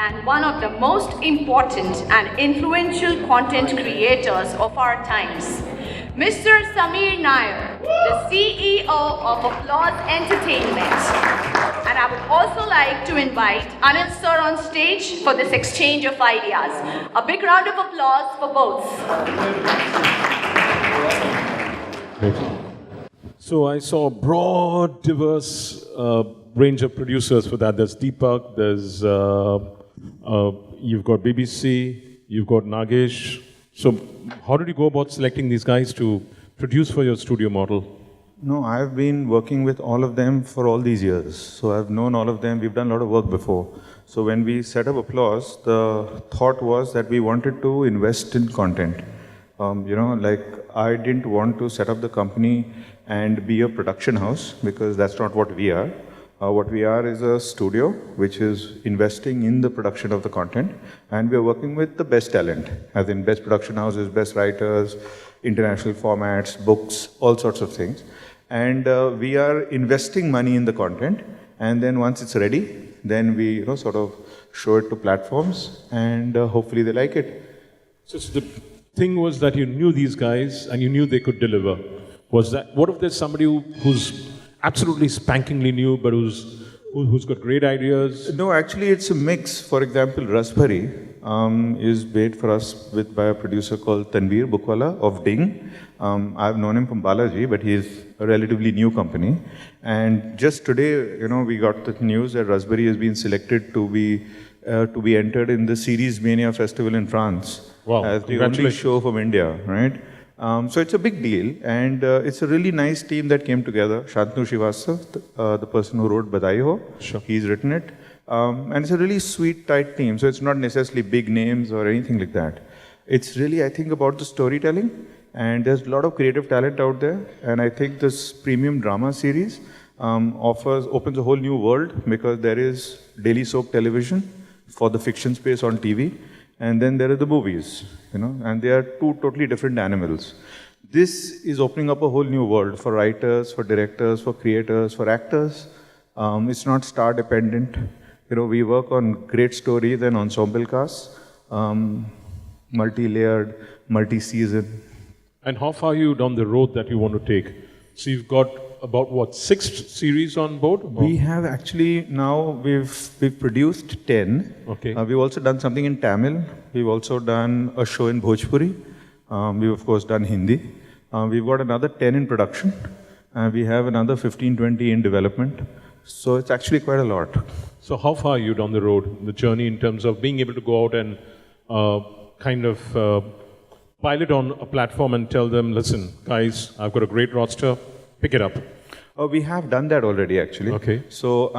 and one of the most important and influential content creators of our times, Mr. Samir Nair, the CEO of Applause Entertainment. And I would also like to invite Anil sir on stage for this exchange of ideas. A big round of applause for both. So I saw a broad, diverse range of producers for that. There's Deepak, there's you've got BBC, you've got Nagesh. So how did you go about selecting these guys to produce for your studio model? No, I've been working with all of them for all these years. So I've known all of them. We've done a lot of work before. So when we set up Applause, the thought was that we wanted to invest in content. Like I didn't want to set up the company and be a production house because that's not what we are. What we are is a studio which is investing in the production of the content, and we are working with the best talent, as in best production houses, best writers, international formats, books, all sorts of things. And we are investing money in the content, and then once it's ready, then we sort of show it to platforms, and hopefully they like it. So the thing was that you knew these guys and you knew they could deliver. Was that, what if there's somebody who's absolutely spankingly new, but who's got great ideas? No, actually it's a mix. For example, Raspberry is made for us by a producer called Tanveer Bukwala of Ding. I've known him from Balaji, but he's a relatively new company. And just today, we got the news that Raspberry has been selected to be entered in the Series Mania Festival in France. Wow, as the only show from India, right? So it's a big deal, and it's a really nice team that came together. Shantanu Srivastava, the person who wrote Badai Ho, sure. He's written it. And it's a really sweet, tight team. So it's not necessarily big names or anything like that. It's really, I think, about the storytelling. And there's a lot of creative talent out there. And I think this premium drama series opens a whole new world, because there is daily soap television for the fiction space on TV. And then there are the movies, and they are two totally different animals. This is opening up a whole new world for writers, for directors, for creators, for actors. It's not star dependent. We work on great stories and ensemble casts, multi-layered, multi-season. And how far are you down the road that you want to take? So you've got about, 6 series on board? We have actually now, we've produced 10. Okay. We've also done something in Tamil. We've also done a show in Bhojpuri. We've of course done Hindi. We've got another 10 in production. We have another 15, 20 in development. So it's actually quite a lot. So how far are you down the road, the journey in terms of being able to go out and pilot on a platform and tell them, listen, guys, I've got a great roster, pick it up? We have done that already, actually. Okay. So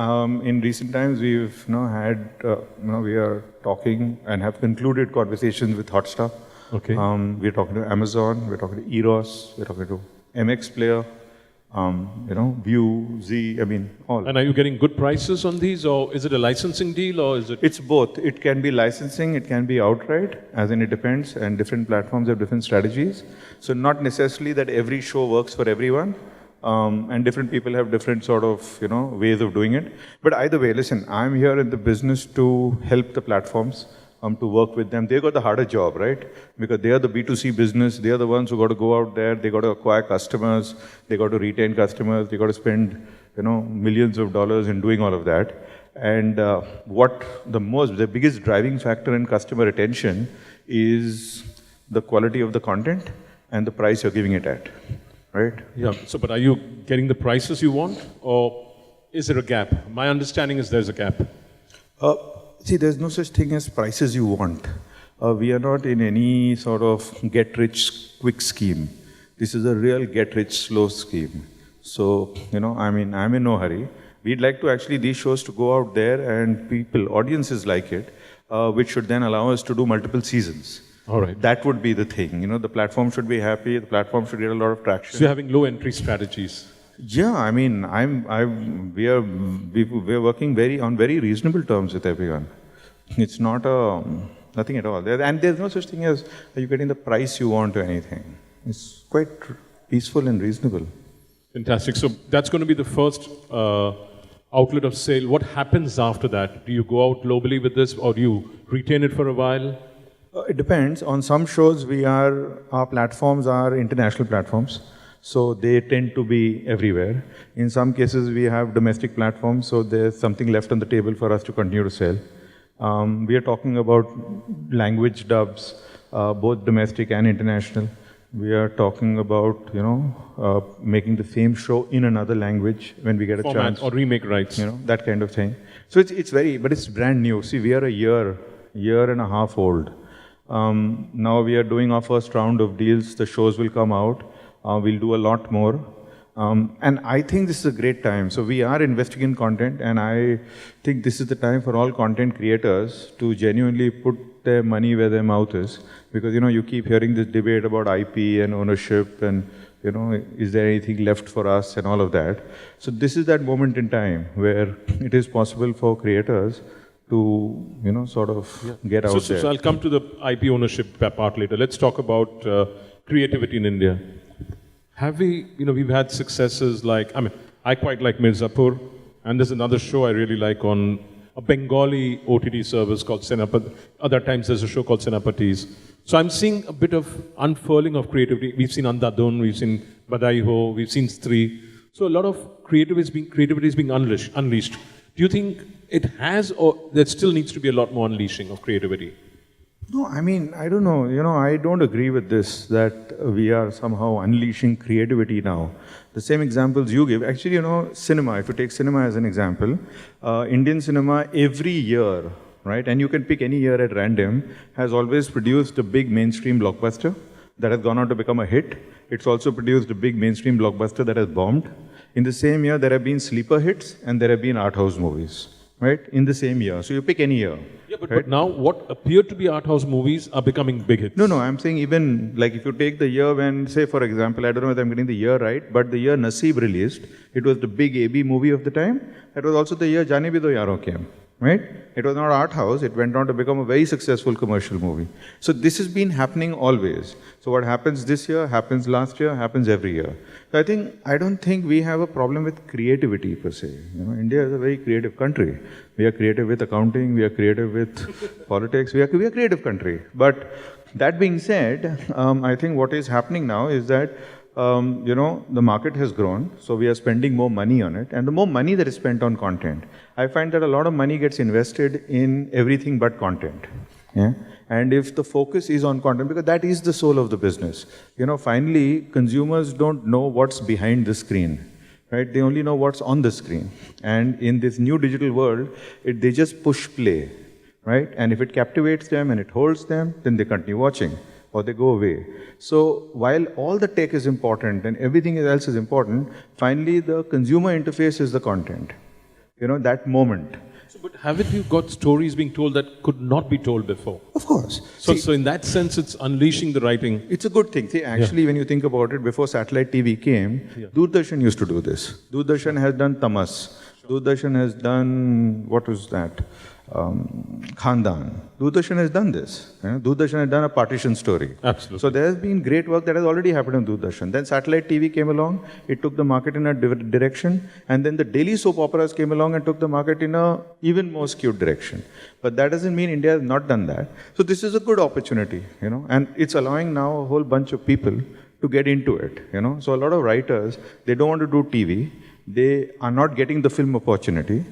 in recent times, we've we are talking and have concluded conversations with Hotstar. Okay. We're talking to Amazon, we're talking to Eros, we're talking to MX Player, View, Z, all. And are you getting good prices on these, or is it a licensing deal, or is it? It's both. It can be licensing, it can be outright, as in it depends, and different platforms have different strategies. So not necessarily that every show works for everyone, and different people have different sort of, ways of doing it. But either way, listen, I'm here in the business to help the platforms, to work with them. They got the harder job, right? Because they are the B2C business. They are the ones who got to go out there. They got to acquire customers. They got to retain customers. They got to spend, millions of dollars in doing all of that. And the biggest driving factor in customer retention is the quality of the content and the price you're giving it at, right? Yeah. So, but are you getting the prices you want, or is there a gap? My understanding is there's a gap. See, there's no such thing as prices you want. We are not in any sort of get-rich-quick scheme. This is a real get-rich-slow scheme. So, I'm in no hurry. We'd like to actually these shows to go out there and audiences like it, which should then allow us to do multiple seasons. All right. That would be the thing. The platform should be happy. The platform should get a lot of traction. So you're having low entry strategies. Yeah, we're working on very reasonable terms with everyone. It's not nothing at all. And there's no such thing as are you getting the price you want or anything. It's quite peaceful and reasonable. Fantastic. So that's going to be the first outlet of sale. What happens after that? Do you go out globally with this, or do you retain it for a while? It depends. On some shows, our platforms are international platforms, so they tend to be everywhere. In some cases, we have domestic platforms, so there's something left on the table for us to continue to sell. We are talking about language dubs, both domestic and international. We are talking about, making the same show in another language when we get a Format chance. or remake rights. That kind of thing. So but it's brand new. See, we are a year and a half old. Now we are doing our first round of deals. The shows will come out. We'll do a lot more. And I think this is a great time. So we are investing in content, and I think this is the time for all content creators to genuinely put their money where their mouth is. Because, you keep hearing this debate about IP and ownership and, is there anything left for us and all of that. So this is that moment in time where it is possible for creators to, sort of get out there. So I'll come to the IP ownership part later. Let's talk about creativity in India. Have we, we've had successes like, I quite like Mirzapur, and there's another show I really like on a Bengali OTT service called Senapat. Other times there's a show called Senapatis. So I'm seeing a bit of unfurling of creativity. We've seen Andhadhun, we've seen Badai Ho, we've seen Stree. So a lot of creativity is being unleashed. Do you think it has, or there still needs to be a lot more unleashing of creativity? No, I don't know. I don't agree with this, that we are somehow unleashing creativity now. The same examples you give. Actually, cinema, if you take cinema as an example, Indian cinema every year, right, and you can pick any year at random, has always produced a big mainstream blockbuster that has gone on to become a hit. It's also produced a big mainstream blockbuster that has bombed. In the same year, there have been sleeper hits and there have been art house movies, right, in the same year. So you pick any year. Yeah, but now what appeared to be art house movies are becoming big hits. No, I'm saying even, like if you take the year when, say for example, I don't know whether I'm getting the year right, but the year Naseeb released, it was the big AB movie of the time. That was also the year Jaane Bhi Do Yaron came, right? It was not art house, it went on to become a very successful commercial movie. So this has been happening always. So what happens this year, happens last year, happens every year. So I don't think we have a problem with creativity per se. India is a very creative country. We are creative with accounting, we are creative with politics, we are a creative country. But that being said, I think what is happening now is that the market has grown, so we are spending more money on it. And the more money that is spent on content, I find that a lot of money gets invested in everything but content. Yeah? And if the focus is on content, because that is the soul of the business. Finally, consumers don't know what's behind the screen, right? They only know what's on the screen. And in this new digital world, they just push play, right? And if it captivates them and it holds them, then they continue watching, or they go away. So while all the tech is important and everything else is important, finally the consumer interface is the content. That moment. So, but haven't you got stories being told that could not be told before? Of course. So in that sense, it's unleashing the writing. It's a good thing. See, actually, when you think about it, before satellite TV came, Doordarshan used to do this. Doordarshan has done Tamas. Doordarshan has done, what was that? Khandan. Doordarshan has done this. Doordarshan has done a partition story. Absolutely. So there has been great work that has already happened on Doordarshan. Then satellite TV came along, it took the market in a direction, and then the daily soap operas came along and took the market in a even more skewed direction. But that doesn't mean India has not done that. So this is a good opportunity, and it's allowing now a whole bunch of people to get into it, So a lot of writers, they don't want to do TV. They are not getting the film opportunity.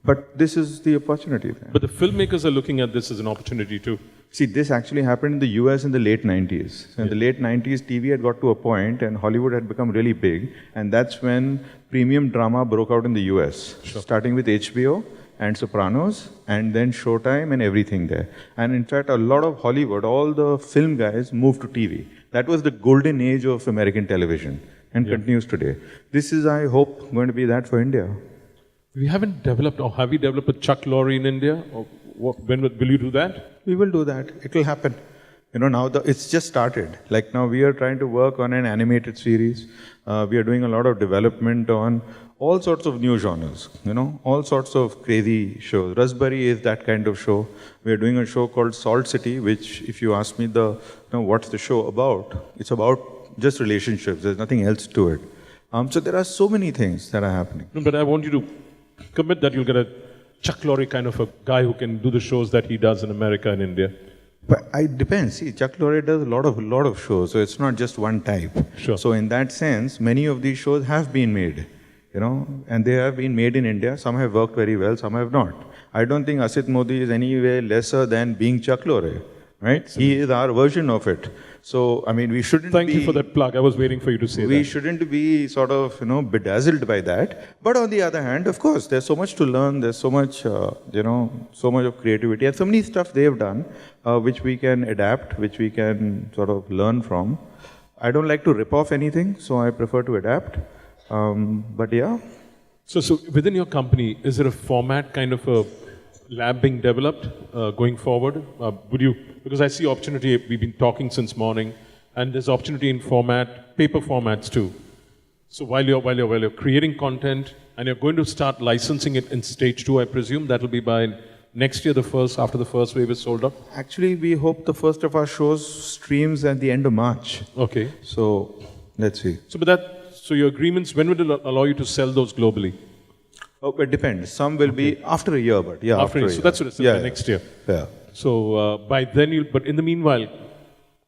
But this is the opportunity there. But the filmmakers are looking at this as an opportunity too. See, this actually happened in the US in the late 90s. So in the late 90s, TV had got to a point and Hollywood had become really big. And that's when premium drama broke out in the US, starting with HBO and Sopranos, and then Showtime and everything there. And in fact, a lot of Hollywood, all the film guys moved to TV. That was the golden age of American television and continues today. This is, I hope, going to be that for India. We haven't developed, or have we developed a Chuck Lorre in India? Or when will you do that? We will do that. It will happen. Now it's just started. Like now we are trying to work on an animated series. We are doing a lot of development on all sorts of new genres, all sorts of crazy shows. Raspberry is that kind of show. We are doing a show called Salt City, which if you ask me what's the show about, it's about just relationships. There's nothing else to it. So there are so many things that are happening. No, but I want you to commit that you'll get a Chuck Lorre kind of a guy who can do the shows that he does in America and India? But it depends. See, Chuck Lorre does a lot of shows, so it's not just one type. Sure. So in that sense, many of these shows have been made, and they have been made in India. Some have worked very well, some have not. I don't think Asit Modi is any way lesser than being Chuck Lorre, right? He is our version of it. So, I mean, we shouldn't Thank be... you for that plug. I was waiting for you to say We that. shouldn't be sort of, bedazzled by that. But on the other hand, of course, there's so much to learn. There's so much, so much of creativity. And so many stuff they've done, which we can adapt, which we can sort of learn from. I don't like to rip off anything, so I prefer to adapt. But yeah. So within your company, is there a format kind of a lab being developed going forward? Because I see opportunity, we've been talking since morning, and there's opportunity in paper formats too. So while you're creating content, and you're going to start licensing it in stage 2, I presume, that'll be by next year, after the first wave is sold out? Actually, we hope the first of our shows streams at the end of March. Okay. So, let's see. So your agreements, when will it allow you to sell those globally? Oh, it depends. Some will be after a year, but yeah, After a year. So that's what it's next year. Yeah. So by then but in the meanwhile,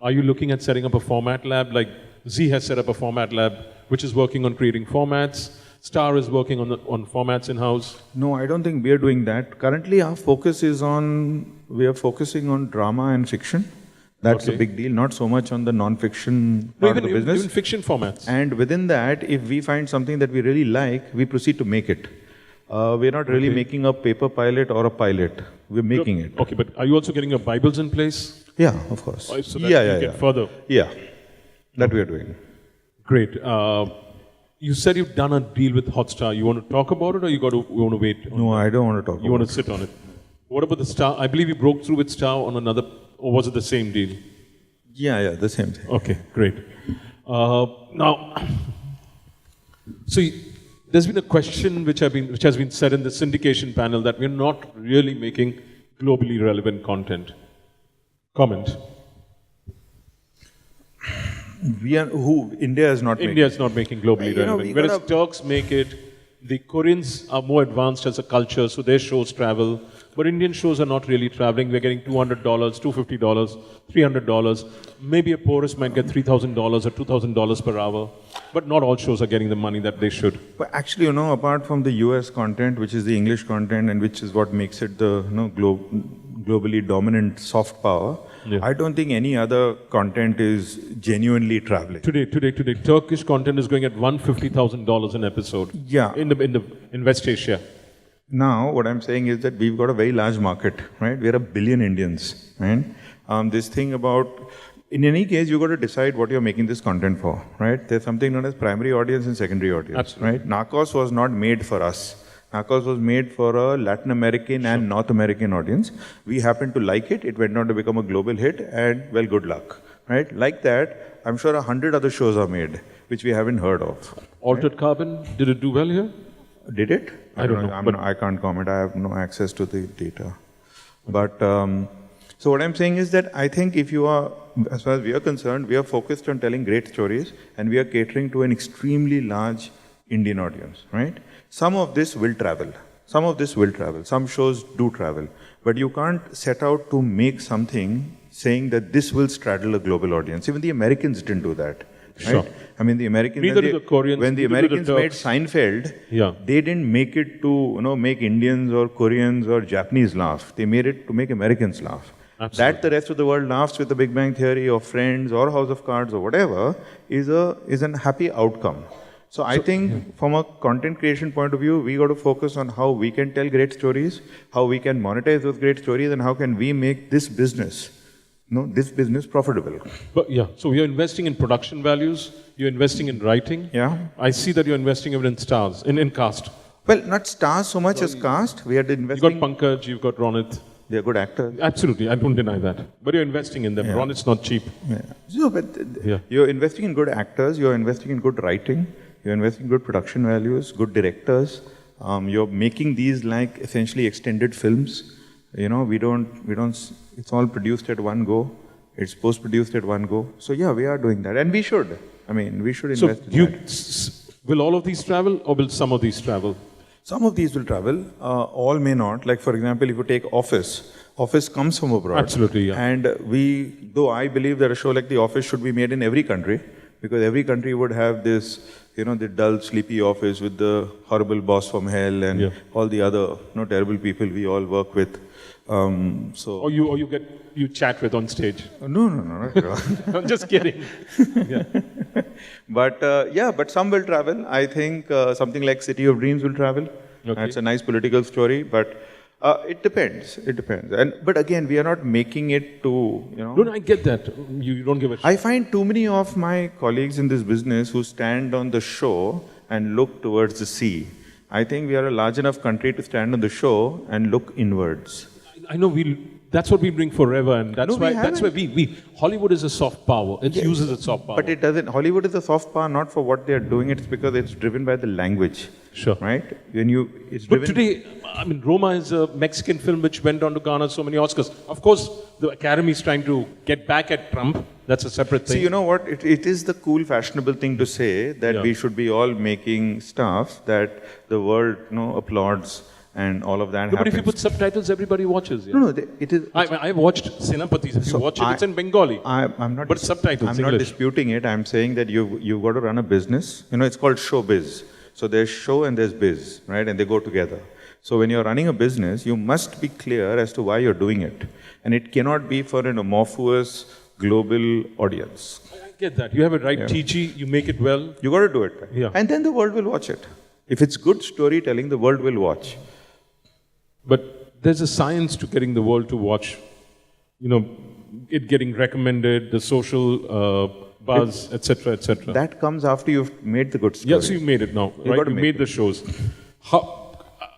are you looking at setting up a format lab? Like Z has set up a format lab, which is working on creating formats. Star is working on formats in-house. No, I don't think we are doing that. Currently, our focus is we are focusing on drama and fiction. That's a big deal, not so much on the non-fiction part of the business. Even fiction formats. And within that, if we find something that we really like, we proceed to make it. We're not really making a paper pilot or a pilot. We're making it. Okay, but are you also getting your Bibles in place? Yeah, of course. So that you get further. Yeah, that we are doing. Great. You said you've done a deal with Hotstar. You want to talk about it, or you want to wait? No, I don't want to talk You want to sit on it. What about the Star? I believe you broke through with Star on another, or was it the same deal? Yeah, the same thing. Okay, great. Now, so there's been a question which has been said in the syndication panel that we're not really making globally relevant content. Comment. India is not making. India is not making globally relevant. Whereas Turks make it, the Koreans are more advanced as a culture, so their shows travel. But Indian shows are not really traveling. We're getting $200, $250, $300. Maybe a poorest might get $3,000 or $2,000 per hour. But not all shows are getting the money that they should. But actually, apart from the US content, which is the English content and which is what makes it the globally dominant soft power, I don't think any other content is genuinely traveling. Today, Turkish content is going at $150,000 an episode. Yeah. In West Asia. Now, what I'm saying is that we've got a very large market, right? We're 1 billion Indians, right? This thing about, in any case, you've got to decide what you're making this content for, right? There's something known as primary audience and secondary audience, Absolutely. right? Narcos was not made for us. Narcos was made for a Latin American and North American audience. We happened to like it. It went on to become a global hit, and well, good luck, right? Like that, I'm sure 100 other shows are made, which we haven't heard of. Altered Carbon, did it do well here? Did it? I don't know. I can't comment. I have no access to the data. But, so what I'm saying is that I think if you are, as far as we are concerned, we are focused on telling great stories, and we are catering to an extremely large Indian audience, right? Some of this will travel. Some shows do travel. But you can't set out to make something saying that this will straddle a global audience. Even the Americans didn't do that. Right? Sure. I mean, the Americans, Neither do the Koreans, when the neither do the Americans made Turks. Seinfeld, they didn't make it to make Indians or Koreans or Japanese laugh. They made it to make Americans laugh. Absolutely. That the rest of the world laughs with the Big Bang Theory or Friends or House of Cards or whatever is an happy outcome. So I think from a content creation point of view, we got to focus on how we can tell great stories, how we can monetize those great stories, and how can we make this business profitable. But so you're investing in production values, you're investing in writing. Yeah. I see that you're investing even in stars, in cast. Well, not stars so much as cast. We are investing. You've got Pankaj, you've got Ronit. They are good actors. Absolutely, I don't deny that. But you're investing in them. Yeah. Ronit's not cheap. Yeah. So, but you're investing in good actors, you're investing in good writing, you're investing in good production values, good directors. You're making these like essentially extended films. We don't, it's all produced at one go. It's post-produced at one go. So yeah, we are doing that. And we should. I mean, we should invest in that. Will all of these travel or will some of these travel? Some of these will travel, all may not. Like for example, if you take Office, Office comes from abroad. Absolutely, yeah. And though I believe that a show like The Office should be made in every country, because every country would have this, the dull, sleepy office with the horrible boss from hell and all the other, terrible people we all work with. Or you chat with on stage. No, not at all. I'm just kidding. Yeah. But some will travel. I think something like City of Dreams will travel. Okay. It's a nice political story, but it depends. It depends. But again, we are not making it to, No, I get that. You don't give a shit. I find too many of my colleagues in this business who stand on the shore and look towards the sea. I think we are a large enough country to stand on the shore and look inwards. I know that's what we bring forever, and that's why we Hollywood is a soft power. It uses its soft power. But it doesn't. Hollywood is a soft power not for what they are doing. It's because it's driven by the language. Sure. Right? It's But driven. today, Roma is a Mexican film which went on to garner so many Oscars. Of course, the Academy is trying to get back at Trump. That's a separate thing. See, you know what? It is the cool, fashionable thing to say that we should be all making stuff that the world, applauds and all of that happens. But if you put subtitles, everybody watches. Yeah? No, it is. I watched Senapatis. If you watch it, it's in Bengali. I'm not. But subtitles. I'm English. not disputing it. I'm saying that you've got to run a business. It's called showbiz. So there's show and there's biz, right? And they go together. So when you're running a business, you must be clear as to why you're doing it, and it cannot be for an amorphous global audience. I get that. You have a right TG. You make it well. You got to do it. Yeah. And then the world will watch it. If it's good storytelling, the world will watch. But there's a science to getting the world to watch, it getting recommended, the social buzz, etc., etc. That comes after you've made the good story. Yes, you made it now, right? You made the shows.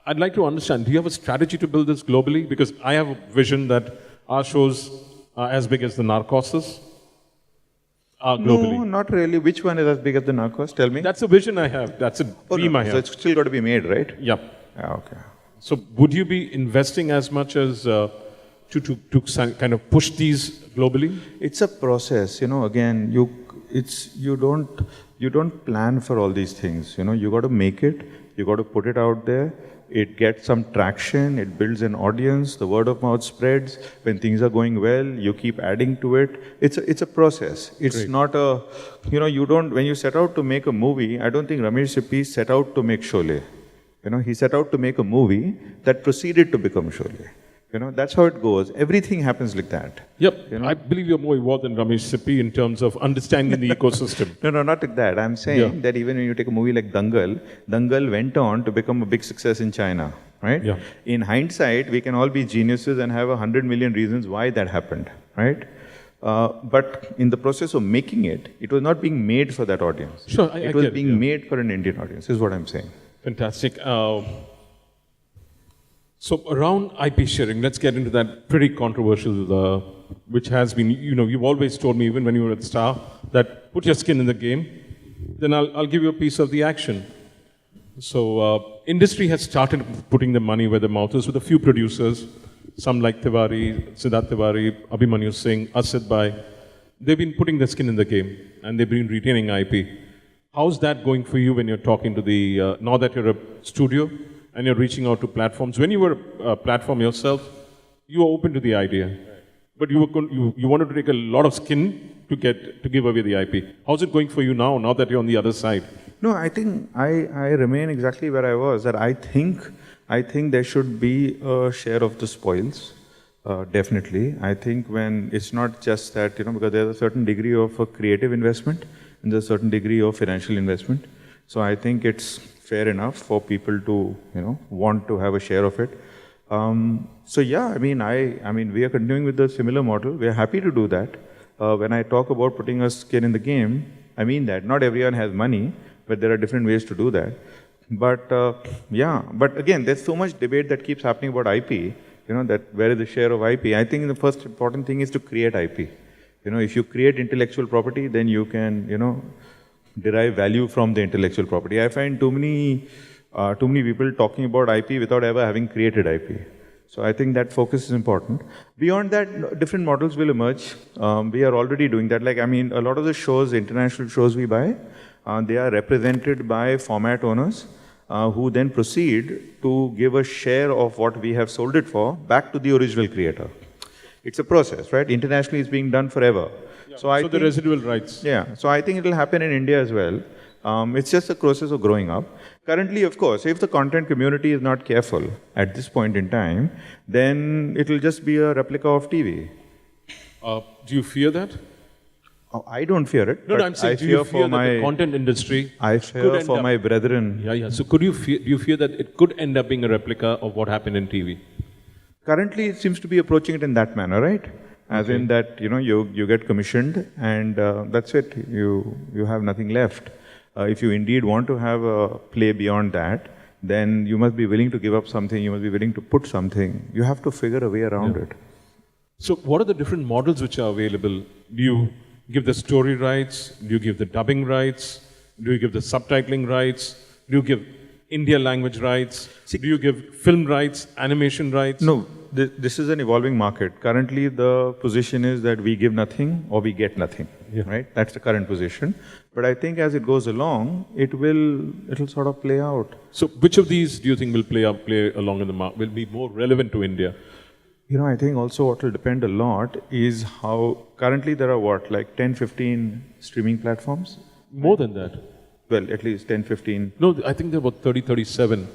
I'd like to understand, do you have a strategy to build this globally? Because I have a vision that our shows are as big as the Narcoses are globally. No, not really. Which one is as big as the Narcos? Tell me. That's a vision I have. That's a dream I have. So it's still got to be made, right? Yep. Okay. So would you be investing as much as to kind of push these globally? It's a process, again, you don't plan for all these things, you got to make it, you got to put it out there, it gets some traction, it builds an audience, the word of mouth spreads, when things are going well, you keep adding to it. It's a process. It's Great. not when you set out to make a movie, I don't think Ramesh Sippy set out to make Sholay. He set out to make a movie that proceeded to become Sholay. That's how it goes. Everything happens like that. Yep. I believe you're more involved than Ramesh Sippy in terms of understanding the ecosystem. No, not like that. I'm saying that even when you take a movie like Dangal, Dangal went on to become a big success in China, right? Yeah. In hindsight, we can all be geniuses and have 100 million reasons why that happened, right? But in the process of making it, it was not being made for that audience. Sure, it was being made for an Indian audience, is what I'm saying. Fantastic. So around IP sharing, let's get into that pretty controversial, which has been, you've always told me, even when you were at Star, that put your skin in the game, then I'll give you a piece of the action. So industry has started putting the money where the mouth is with a few producers, some like Tiwari, Siddharth Tiwari, Abhimanyu Singh, Asid Bhai. They've been putting their skin in the game, and they've been retaining IP. How's that going for you when you're talking to the, now that you're a studio, and you're reaching out to platforms? When you were a platform yourself, you were open to the idea, but you wanted to take a lot of skin to give away the IP. How's it going for you now that you're on the other side? No, I think I remain exactly where I was. That I think there should be a share of the spoils. Definitely, I think when it's not just that, because there's a certain degree of a creative investment and there's a certain degree of financial investment. So I think it's fair enough for people to, want to have a share of it. So yeah, I mean, we are continuing with the similar model. We are happy to do that. When I talk about putting a skin in the game, I mean that. Not everyone has money, but there are different ways to do that. But but again, there's so much debate that keeps happening about IP. That where is the share of IP? I think the first important thing is to create IP. If you create intellectual property, then you can, derive value from the intellectual property. I find too many people talking about IP without ever having created IP. So I think that focus is important. Beyond that, different models will emerge. We are already doing that. A lot of the shows, international shows we buy, they are represented by format owners. who then proceed to give a share of what we have sold it for back to the original creator. It's a process, right? Internationally, it's being done forever. So I the think, residual rights. yeah, so I think it will happen in India as well. It's just a process of growing up. Currently, of course, if the content community is not careful at this point in time, then it will just be a replica of TV. Do you fear that? Oh, I don't fear it. No, but I'm saying, I do you fear for that the my content industry I could fear end for up- my brethren. Yeah. So do you fear that it could end up being a replica of what happened in TV? Currently, it seems to be approaching it in that manner, right? As in that, you get commissioned and that's it. You have nothing left. If you indeed want to have a play beyond that, then you must be willing to give up something. You must be willing to put something. You have to figure a way around it. So what are the different models which are available? Do you give the story rights? Do you give the dubbing rights? Do you give the subtitling rights? Do you give India language rights? Do you give film rights, animation rights? No, this is an evolving market. Currently, the position is that we give nothing or we get nothing, right? That's the current position. But I think as it goes along, it'll sort of play out. So which of these do you think will play along in the market, will be more relevant to India? I think also what will depend a lot is how, currently there are like 10, 15 streaming platforms? More than that. Well, at least 10, 15. No, I think there were 30, 37.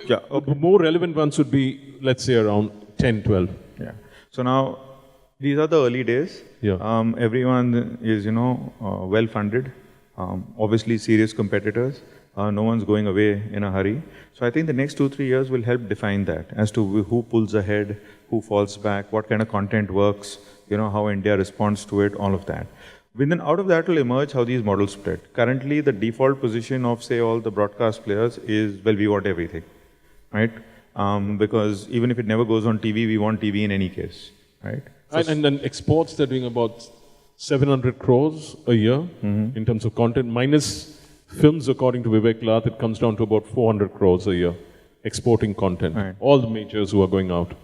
Yeah, okay. The more relevant ones would be, let's say, around 10, 12. Yeah. So now, these are the early days. Yeah. Everyone is, well funded. Obviously, serious competitors. No one's going away in a hurry. So I think the next 2-3 years will help define that as to who pulls ahead, who falls back, what kind of content works, how India responds to it, all of that. Then out of that will emerge how these models split. Currently, the default position of, say, all the broadcast players is, well, we want everything, right? Because even if it never goes on TV, we want TV in any case, right? And then exports, they're doing about 700 crores a year in terms of content, minus films, according to Vivek Lath, it comes down to about 400 crores a year, exporting content. Right. All the majors who are going out.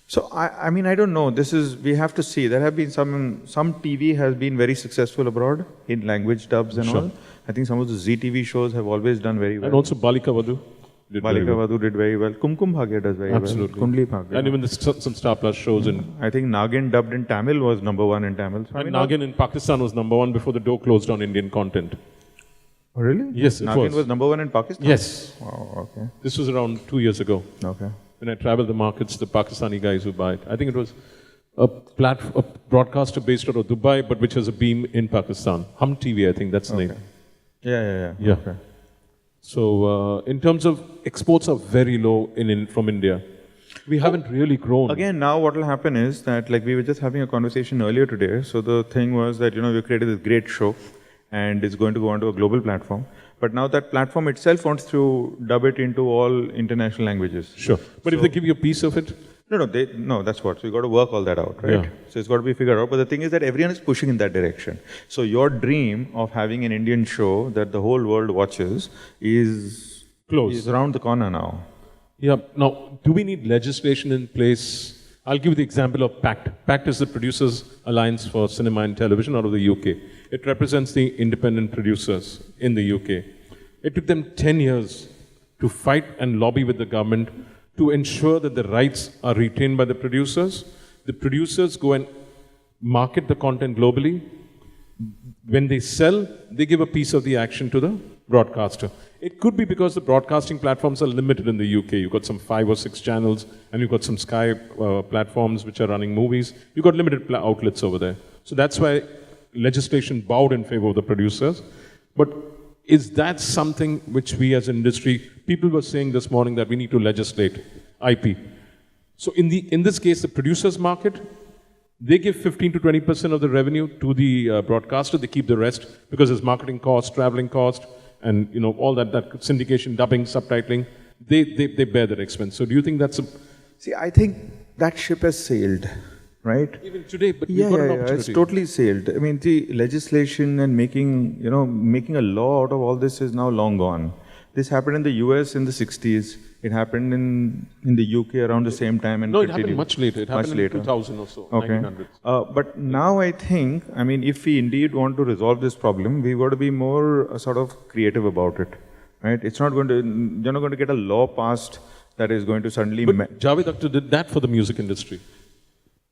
So, I mean, I don't know. We have to see. There have been some TV has been very successful abroad in language dubs and all. I think some of the Zee TV shows have always done very well. And also Balika Vadhu did very Balika well. Vadhu did very well. Kumkum Bhagya does very Absolutely. well. Kundli Bhagya. And even some Star Plus shows in... I think Nagin dubbed in Tamil was #1 in Tamil. So, And Nagin in Pakistan was #1 before the door closed on Indian content. Oh, really? Yes, it Nagin was. was #1 in Pakistan? Yes. Oh, okay. This was around 2 years ago. Okay. When I traveled the markets, the Pakistani guys who buy it. I think it was a broadcaster based out of Dubai, but which has a beam in Pakistan. Hum TV, I think that's the name. Yeah. Yeah. Okay. So in terms of exports are very low from India. We haven't really grown. Again, now what will happen is that, like we were just having a conversation earlier today. So the thing was that, we created this great show and it's going to go onto a global platform. But now that platform itself wants to dub it into all international languages. Sure. But if they give you a piece of it? No, that's what. So you got to work all that out, right? Yeah. So it's got to be figured out. But the thing is that everyone is pushing in that direction. So your dream of having an Indian show that the whole world watches is Close. Is around the corner now. Yeah. Now, do we need legislation in place? I'll give you the example of PACT. PACT is the Producers Alliance for Cinema and Television out of the UK. It represents the independent producers in the UK. It took them 10 years to fight and lobby with the government to ensure that the rights are retained by the producers. The producers go and market the content globally. When they sell, they give a piece of the action to the broadcaster. It could be because the broadcasting platforms are limited in the UK. You've got some 5 or 6 channels, and you've got some Sky platforms which are running movies. You've got limited outlets over there. So that's why legislation bowed in favor of the producers. But is that something which we as an industry, people were saying this morning that we need to legislate IP. So in this case, the producers market, they give 15 to 20% of the revenue to the broadcaster. They keep the rest because there's marketing cost, traveling cost, and all that syndication, dubbing, subtitling. They bear that expense. So do you think that's a... See, I think that ship has sailed, right? Even today, but we've got an opportunity. It's totally sailed. I mean, the legislation and making a law out of all this is now long gone. This happened in the US in the 60s. It happened in the UK around the same time. And no, it happened much later. It happened in 2000 or so, okay. 1900s. But now I think, if we indeed want to resolve this problem, we've got to be more sort of creative about it. right? It's not going to, you're not going to get a law passed that is going to suddenly... But Javed Akhtar did that for the music industry.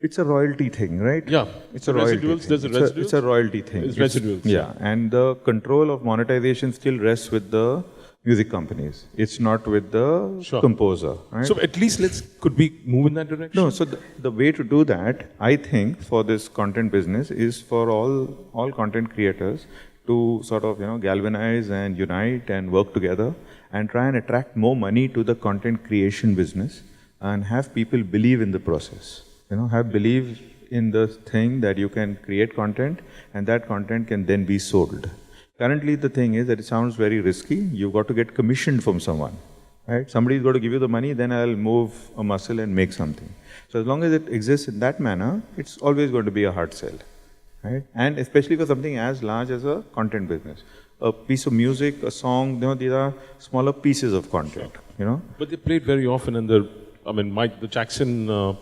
It's a royalty thing, right? Yeah. It's a royalty Residuals, thing. there's a residuals? It's a royalty thing. It's residuals. Yeah, and the control of monetization still rests with the music companies. It's not with the composer, right? So at least could we move in that direction? No, so the way to do that, I think, for this content business is for all content creators to sort of, galvanize and unite and work together and try and attract more money to the content creation business and have people believe in the process. Have believe in the thing that you can create content and that content can then be sold. Currently, the thing is that it sounds very risky. You've got to get commissioned from someone, right? Somebody's got to give you the money, then I'll move a muscle and make something. So as long as it exists in that manner, it's always going to be a hard sell, right? And especially for something as large as a content business. A piece of music, a song, these are smaller pieces of content, But they played very often in the Jackson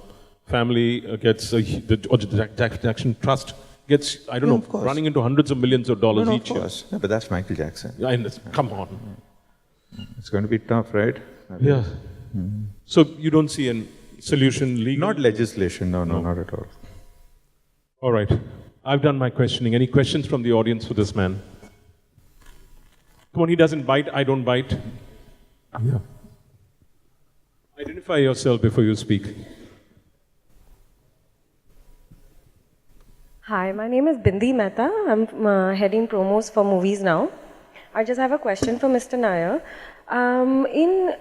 family gets, the Jackson Trust gets, I don't know, running into hundreds of millions of dollars each year. Yeah, but that's Michael Jackson. Yeah, come on. It's going to be tough, right? Yeah. So you don't see a solution legal? Not legislation, no, not at all. All right. I've done my questioning. Any questions from the audience for this man? Come on, he doesn't bite, I don't bite. Yeah. Identify yourself before you speak. Hi, my name is Bindi Mehta. I'm heading promos for movies now. I just have a question for Mr. Nair.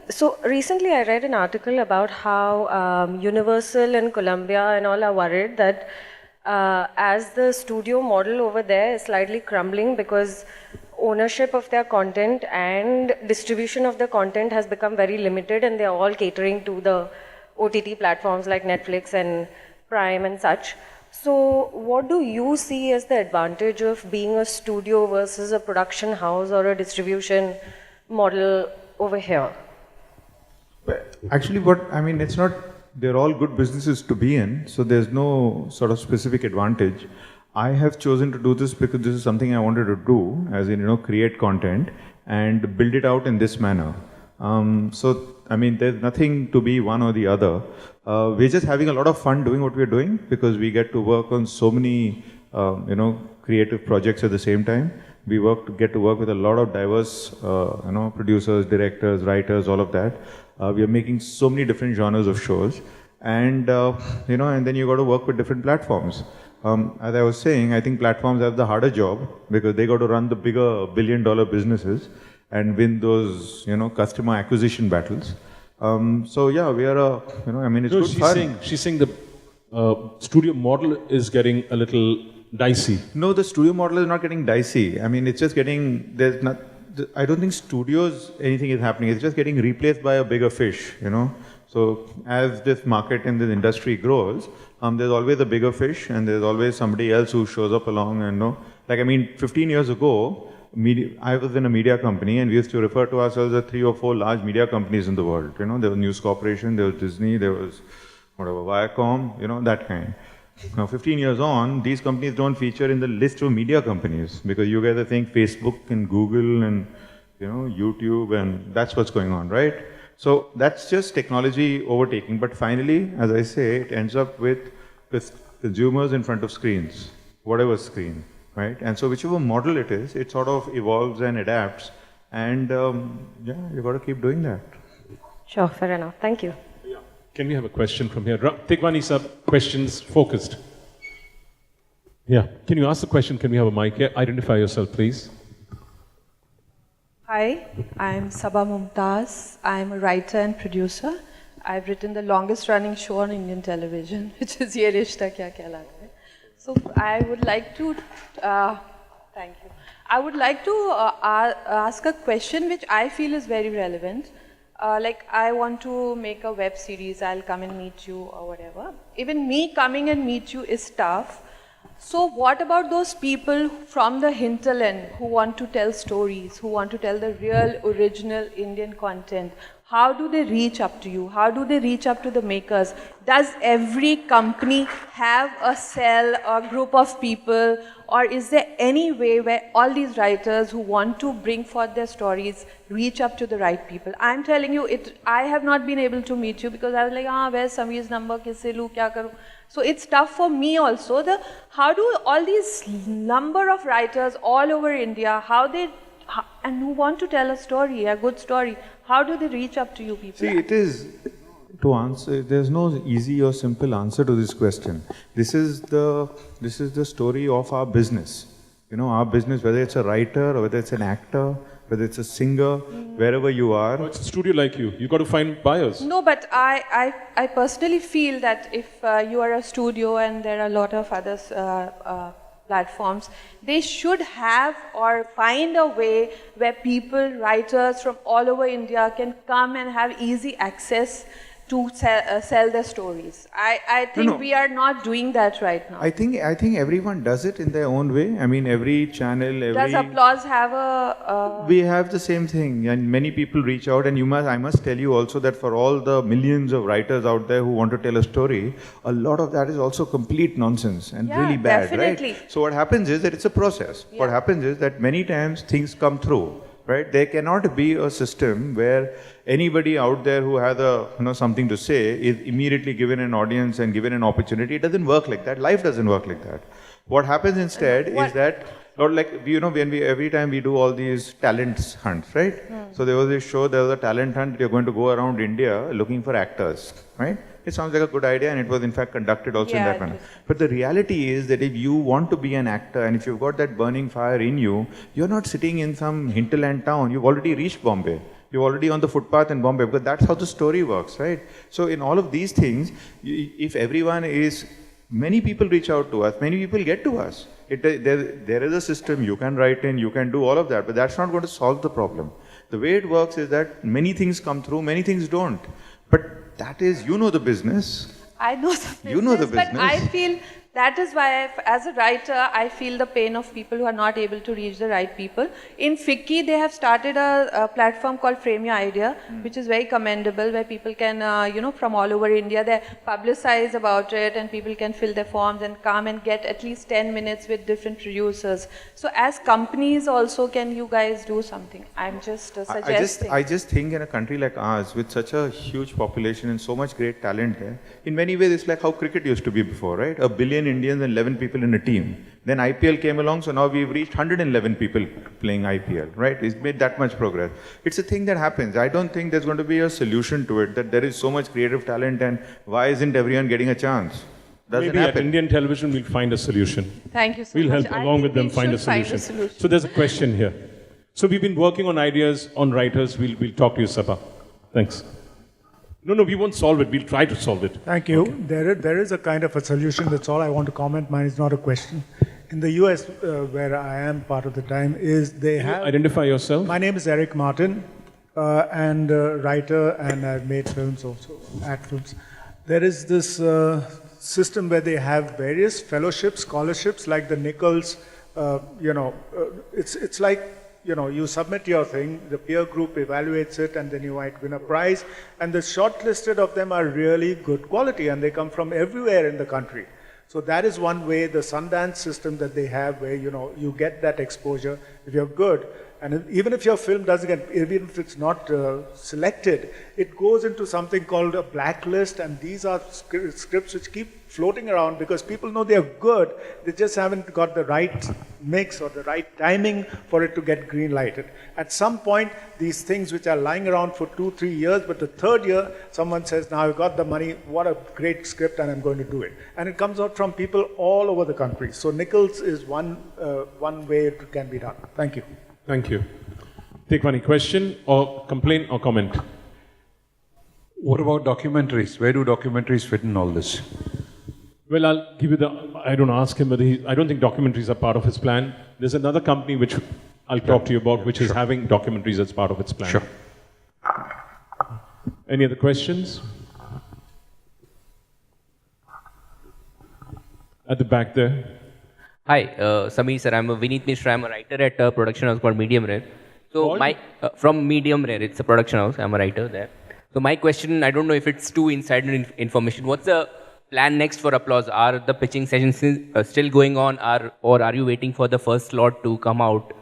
So recently I read an article about how Universal and Columbia and all are worried that as the studio model over there is slightly crumbling because ownership of their content and distribution of the content has become very limited and they're all catering to the OTT platforms like Netflix and Prime and such. So what do you see as the advantage of being a studio versus a production house or a distribution model over here? Actually, it's not, they're all good businesses to be in, so there's no sort of specific advantage. I have chosen to do this because this is something I wanted to do, as in, create content and build it out in this manner. There's nothing to be one or the other. We're just having a lot of fun doing what we're doing because we get to work on so many, creative projects at the same time. We get to work with a lot of diverse, producers, directors, writers, all of that. We are making so many different genres of shows. And, and then you got to work with different platforms. As I was saying, I think platforms have the harder job because they got to run the bigger billion-dollar businesses and win those, customer acquisition battles. Yeah, we are, it's good fun. She's saying the studio model is getting a little dicey. No, the studio model is not getting dicey. It's just getting, I don't think studios, anything is happening. It's just getting replaced by a bigger fish, So as this market and this industry grows, there's always a bigger fish and there's always somebody else who shows up along and 15 years ago, I was in a media company and we used to refer to ourselves as 3 or 4 large media companies in the world. There was News Corporation, there was Disney, there was Viacom, that kind. Now 15 years on, these companies don't feature in the list of media companies because you guys think Facebook and Google and YouTube and that's what's going on, right? So that's just technology overtaking. But finally, as I say, it ends up with consumers in front of screens, whatever screen, right? And so whichever model it is, it sort of evolves and adapts. And you've got to keep doing that. Sure, fair enough. Thank you. Can we have a question from here? Tegwani sir, questions focused. Yeah, can you ask the question? Can we have a mic here? Identify yourself, please. Hi, I'm Sabha Mumtaz. I'm a writer and producer. I've written the longest running show on Indian television, which is Ye Rishta Kya Kehlata Hai. So I would like to, thank you. I would like to ask a question which I feel is very relevant. I want to make a web series, I'll come and meet you or whatever. Even me coming and meet you is tough. So what about those people from the hinterland who want to tell stories, who want to tell the real original Indian content? how do they reach up to you? How do they reach up to the makers? Does every company have a cell or group of people, or is there any way where all these writers who want to bring forth their stories reach up to the right people? I'm telling you, I have not been able to meet you because I was like, where's Sameer's number? Kisse lu, kya karu? So it's tough for me also. How do all these number of writers all over India, and who want to tell a story, a good story, how do they reach up to you people? See, it is to answer. There's no easy or simple answer to this question. This is the story of our business. You know, our business, whether it's a writer or whether it's an actor, whether it's a singer, wherever you are. It's a studio like you. You got to find buyers. No, but I personally feel that if you are a studio and there are a lot of other platforms, they should have or find a way where people, writers from all over India can come and have easy access to sell their stories. I think we are not doing that right now. I think everyone does it in their own way. I mean, every channel, Does Applause have a... We have the same thing, and many people reach out, and I must tell you also that for all the millions of writers out there who want to tell a story, a lot of that is also complete nonsense and really bad, definitely. right? So what happens is that it's a process. Yeah. What happens is that many times things come through, right? There cannot be a system where anybody out there who has something to say is immediately given an audience and given an opportunity. It doesn't work like that. Life doesn't work like that. What happens instead is that, or like, when every time we do all these talent hunts, right? So there was a talent hunt that you're going to go around India looking for actors, right? It sounds like a good idea, and it was in fact conducted also in that manner. But the reality is that if you want to be an actor and if you've got that burning fire in you, you're not sitting in some hinterland town. You've already reached Bombay. You're already on the footpath in Bombay, because that's how the story works, right? So in all of these things, if many people reach out to us, many people get to us. There is a system, you can write in, you can do all of that, but that's not going to solve the problem. The way it works is that many things come through, many things don't. But that is, the business. I know the business, You know the but business. I feel that is why, as a writer, I feel the pain of people who are not able to reach the right people. In FICCI, they have started a platform called Frame Your Idea, which is very commendable, where people can, from all over India, they publicize about it, and people can fill their forms and come and get at least 10 minutes with different producers. So as companies also, can you guys do something? I'm just suggesting. I just think in a country like ours, with such a huge population and so much great talent here, in many ways it's like how cricket used to be before, right? 1 billion Indians and 11 people in a team. Then IPL came along, so now we've reached 111 people playing IPL, right? It's made that much progress. It's a thing that happens. I don't think there's going to be a solution to it, that there is so much creative talent and why isn't everyone getting a chance? Doesn't Maybe happen. at Indian television we'll find a solution. Thank you so We'll much. help I along think with them we find a should find solution. So there's a question here. So we've been working on ideas, on writers. We'll talk to you, Sabha. Thanks. No, we won't solve it. We'll try to solve it. Thank you. There is a kind of a solution. That's all I want to comment. Mine is not a question. In the US, where I am part of the time, they have... Identify yourself. My name is Eric Martin, and writer, and I've made films also, act films. There is this system where they have various fellowships, scholarships, like the Nichols. It's like, you submit your thing, the peer group evaluates it, and then you might win a prize. And the shortlisted of them are really good quality, and they come from everywhere in the country. So that is one way, the Sundance system that they have, where you get that exposure if you're good. And even if your film doesn't get, even if it's not selected, it goes into something called a blacklist, and these are scripts which keep floating around because people know they're good, they just haven't got the right mix or the right timing for it to get green lighted. At some point, these things which are lying around for 2-3 years, but the third year, someone says, now I've got the money, what a great script, and I'm going to do it. And it comes out from people all over the country. So Nichols is one way it can be done. Thank you. Thank you. Take one question or complaint or comment. What about documentaries? Where do documentaries fit in all this? Well, I'll give you I don't ask him, but I don't think documentaries are part of his plan. There's another company which I'll talk to you about, which is having documentaries as part of its plan. Sure. Any other questions? At the back there. Hi, Sameer sir, I'm Vineet Mishra. I'm a writer at a production house called Medium Rare. So Called? my from Medium Rare, it's a production house. I'm a writer there. So my question, I don't know if it's too insider information. What's the plan next for Applause? Are the pitching sessions still going on, or are you waiting for the first slot to come out?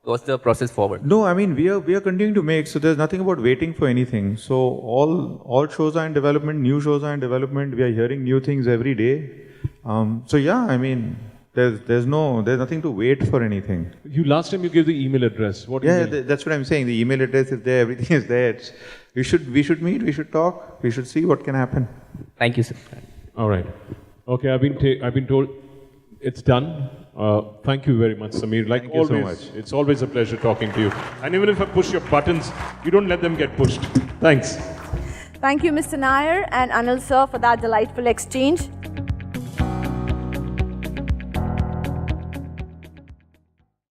What's the process forward? No, I mean we are continuing to make. So there's nothing about waiting for anything. So all shows are in development. New shows are in development. We are hearing new things every day. So yeah, I mean there's nothing to wait for anything. You last time you gave the email address. What Yeah, email? that's what I'm saying. The email address is there. Everything is there. We should meet. We should talk. We should see what can happen. Thank you, sir. All right. Okay, I've been told it's done. Thank you very much, Sameer. Like Thank you so always, much. it's always a pleasure talking to you. And even if I push your buttons, you don't let them get pushed. Thanks. Thank you, Mr. Nair and Anil sir, for that delightful exchange.